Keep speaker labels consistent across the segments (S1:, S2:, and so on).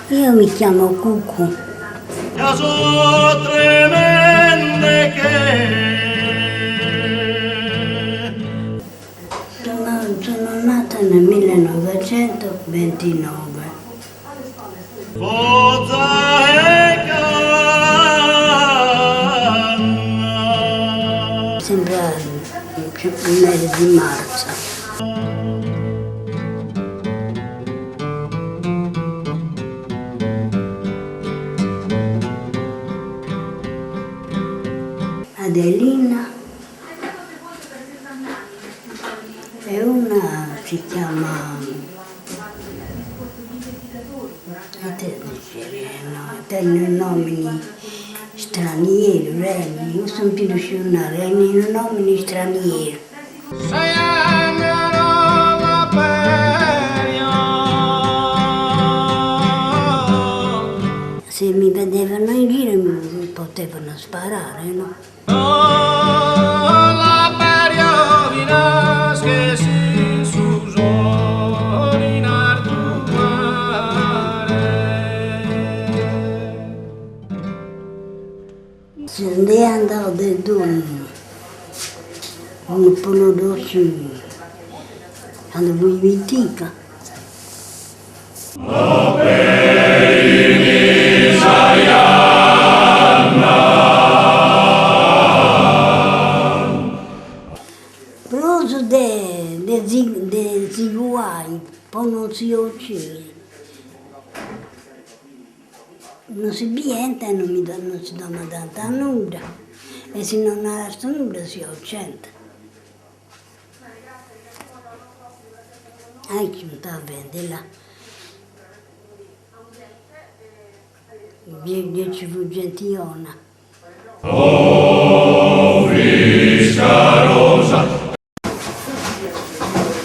S1: Io mi chiamo Cucu.
S2: So tremende che
S1: Sono nata nel 1929.
S2: Pozza e canna.
S1: Sembra il mese di marzo. Adelina e una si chiama tengono nomi stranieri, Reni, io sono più riuscita a Reni, nomi stranieri. Se mi vedevano in giro mi potevano sparare, no? Se ne andavo dentro un po' doce, quando voi vitica. Proso de ziguai, poi non si uccide. Non si bienta e non si dà tanta nuda. E se non ha sta nuda si uccide. Ci non sta bene là. 10 fuggentiona.
S2: Oh, frisca rosa.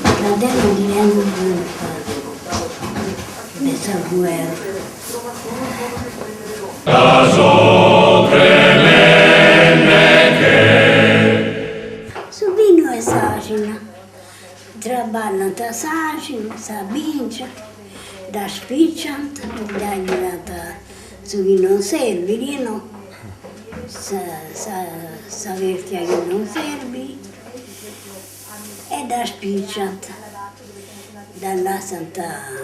S1: Fratello di Remo questa guerra.
S2: So tremende che
S1: Subino è Sagina. Traballano da Sagina, sa vincia, da spicciant, da girata su non servi, no? Sa vertia che non servi e da spicciant, dalla Santa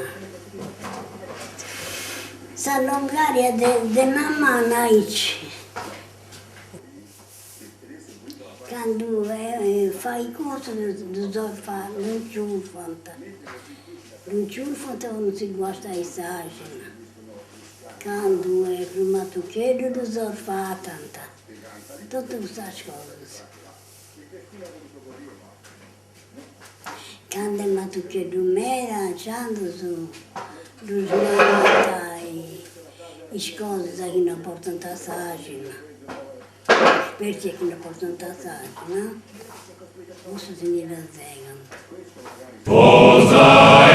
S1: Longaria de mamma naici. Quando fai corso bisogna fare non ciulfanta. Non ciulfanta non si guasta ai sagina. Quando è primato chiedo bisogna fare tanta. Tutte queste cose. Quando è nato chiedo mera, c'hanno su le cose che non portano a sagina. Perché che non portano a sagina? Posso tenere la zega.
S2: Pozza e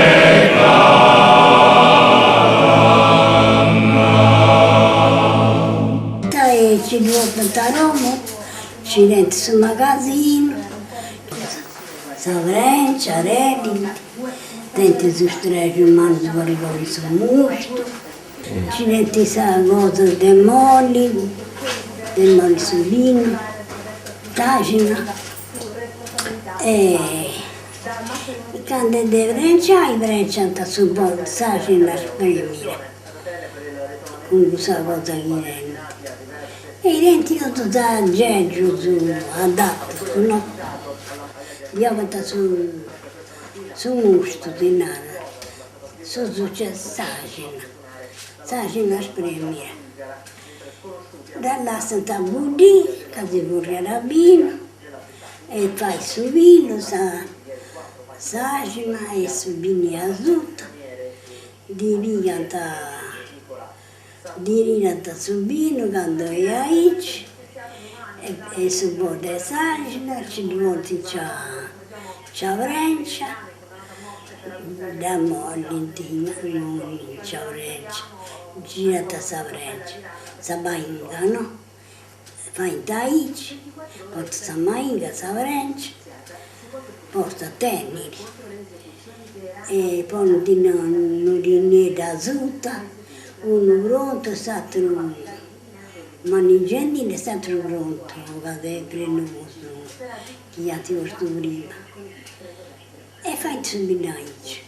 S2: canna.
S1: E ci devo a Roma, ci renti sul magazzino, Savrencia, Redi, tenti su stregio in mano sbaricoli sul musto, ci renti sa cosa del molli sul vino, tagina, e quando è Vrencia, i Vrencia andano sul bordo, tagina spremere, con questa cosa che rende. E i denti io da Geggio adatto, no? Io vado su musto di nana, su successo sagina spremere. Da là Santa Budì, che si vorrà rabbino, e fai su vino, sagina e su vini azuta, diriganta sul vino quando è aici, e su Bode Sagina, ci dimorti c'ha Vrencia, da Mollintina, c'ha Vrencia, girata sa Vrencia, sa Bainga, no? Fai Taici, porta sa Mainga, sa Vrencia, porta Teneri, e poi non riunì da Zuta, uno pronto, stato mangiando è stato pronto, vado prenoso, che io ti ho visto prima. E fai su Binaici.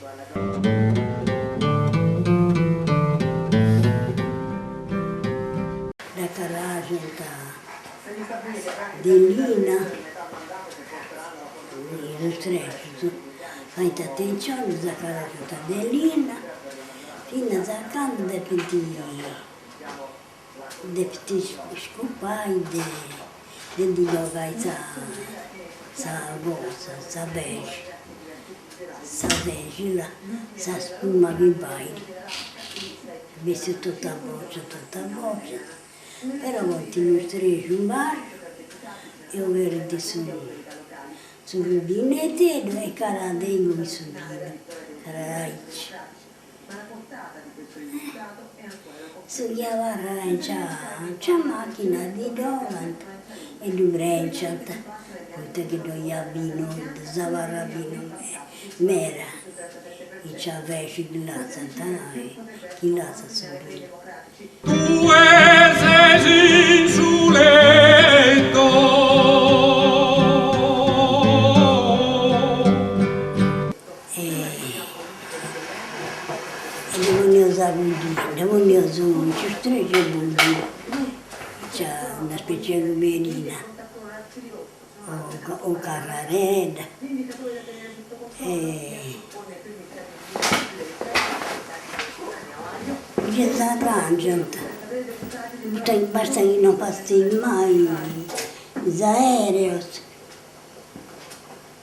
S1: La carraggio di Lina, lo stretto, fai attenzione, la carraggio di Lina, fino a quando de petits scupai de dilogai sa rosa, sa beige là, sa spuma vivaili. Visse tutta voce, però volti mi stregio un bar e ho venuto sul rubinetto e caradengo mi subito, caraici. Su chiamava c'è macchina di Dolant e di Brenciat, perché noi abbiamo zavarabino mera, e c'è veci di là, Sant'Anai, di là subito.
S2: Tu sei sul letto.
S1: Devo ne usare un cistreggio buio, c'è una specie di ruberina o carrareda. C'è la rangiata, basta che non passi mai gli aerei.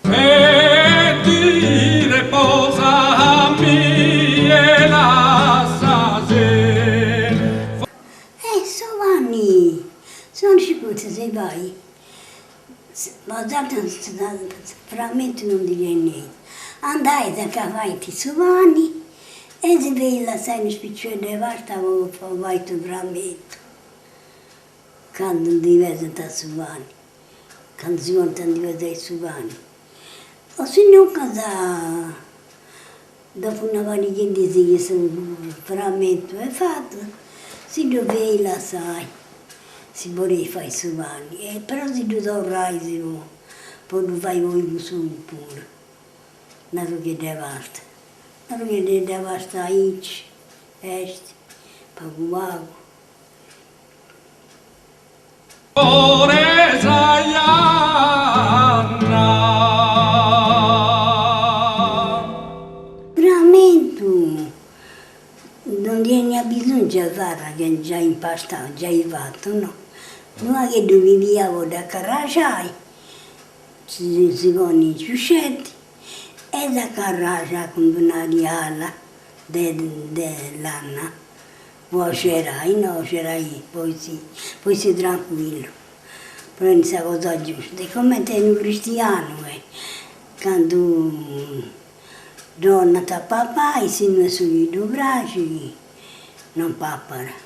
S2: E ti riposa mi e la
S1: Sono sicura se vai, ma già veramente non direi niente. Andai da cavaiti su vanni e si vede la sena spiccione di varta o vai tu veramente. Quando diventa su vanni, quando si montano diventa su vanni. O se non casa, dopo una valigia di che veramente è fatto, si doveva la sai. Si voleva fare su vanni, però si doveva poi non fai voi su pure. Non che devasta. Non che devasta aici, est, paguago.
S2: Ore Saianna.
S1: Veramente, non viene bisogno di fare che già impastato, già fatto, no? Noi che viviamo da Carrasciai, si con i ciuscetti, e da Carrascia con una riala dell'anna. Poi c'erai, no, c'erai, poi si tranquillo. Prendi questa cosa giusta. E come te un cristiano, quando donna da papà, e si ne sui due bracci, non papara.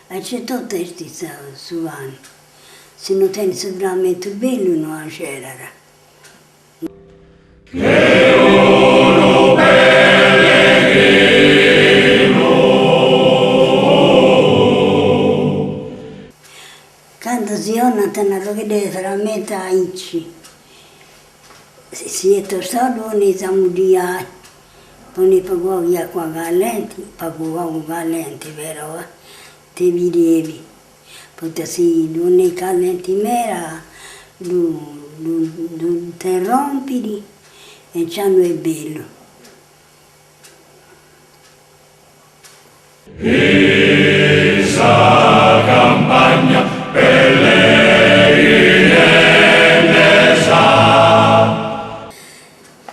S1: E c'è tutto questo su anni. Se non tieni sicuramente bello, non c'era.
S2: Che uno pellegrino.
S1: Quando si onatano lo vede veramente a Ici. Si è tostato, ne siamo di ai. Poi ne pagò via qua galenti, vero? Te videvi, potessi non ne calenti mera, non te rompili e c'hanno è bello.
S2: In sa campagna pellegrine sa.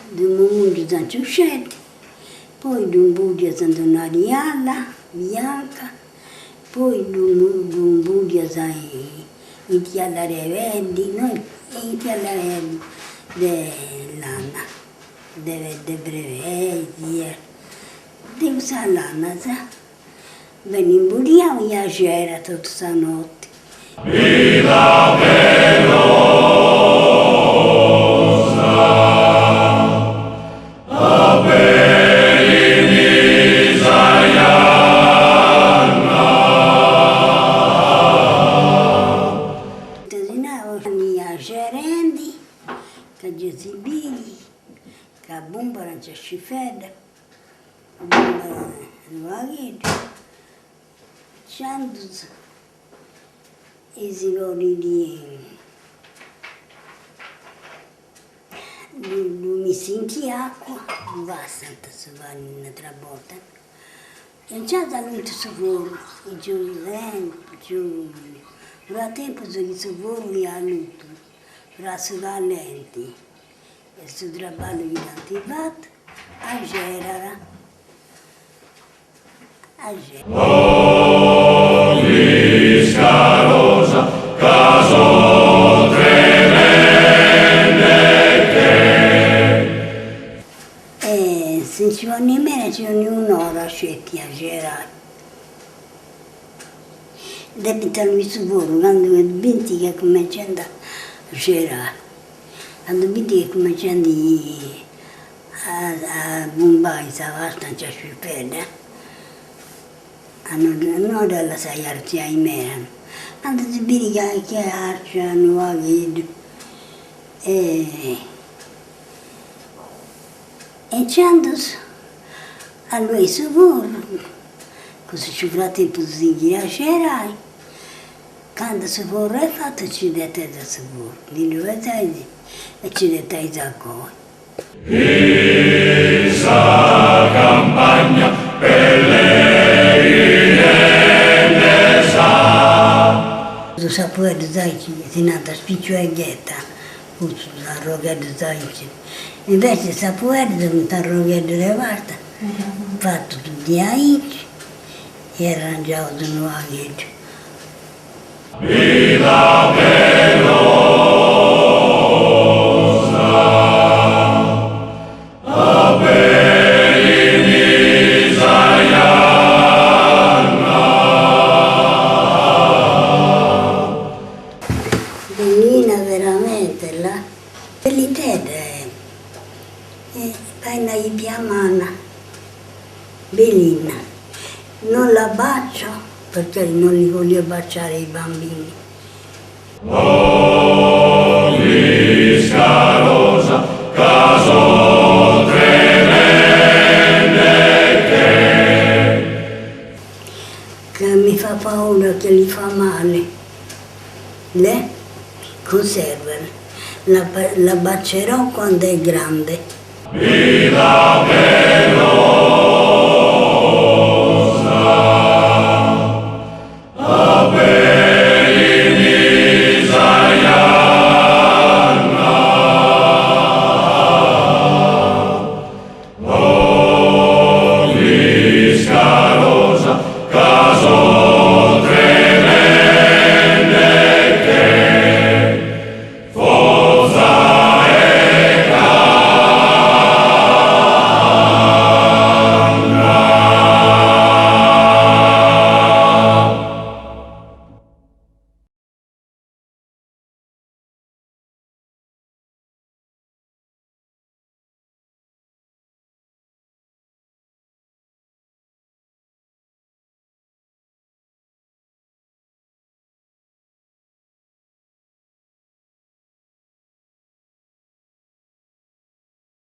S1: D'un mondo da ciuscetti, poi d'un budia da una riala bianca, poi d'un budia i tiallare vendi, noi i tiallare dell'anna, de brevedi, di usare l'anna, sa? Veniamo a Gera tutta stanotte.
S2: Vita velosa, appelli Isaiana.
S1: Tasinavo a Gerendi, che Gesibili, che Bumbara c'è Scifeda, Bumbara Nuagheggio. Chandus esilori mi senti acqua, basta se va in un'altra volta. E già da lui sicuro, i giovani, ora tempo sono sicuro di aiuto, ora si va lenti, e si trabalha di attivato, a Gerara.
S2: Scarosa, caso tremende
S1: che. Se ci vuole nemmeno, ci vuole un'ora a scetti a girare. Debita lui su volo, quando vinti che cominciano a girare. Quando vinti che cominciano a Mumbai, sa vasta non c'è più pelle. Non dalla sai arci ai merano, quando si biriga che arciano nuovi e quando a lui si vuole, così ci fa tempo di lasciare, quando si vuole fatto ci dete da si vuole, di due tagli e ci dete da coi.
S2: Isa campagna
S1: Lo sapore di zaici, si nata spicciueghetta, la roga di zaici. Invece il sapore di la roga di levata, fatto tutti a inci e arrangiato di nuovo.
S2: Vita velosa, appelli Isaiana.
S1: Bellina veramente là, bell'idea appena gli piamana, bellina, non la bacio perché non li voglio baciare i bambini.
S2: Ogni scarosa, caso tremende
S1: che mi fa paura, che gli fa male. Le conservano, la bacerò quando è grande.
S2: Vita velosa.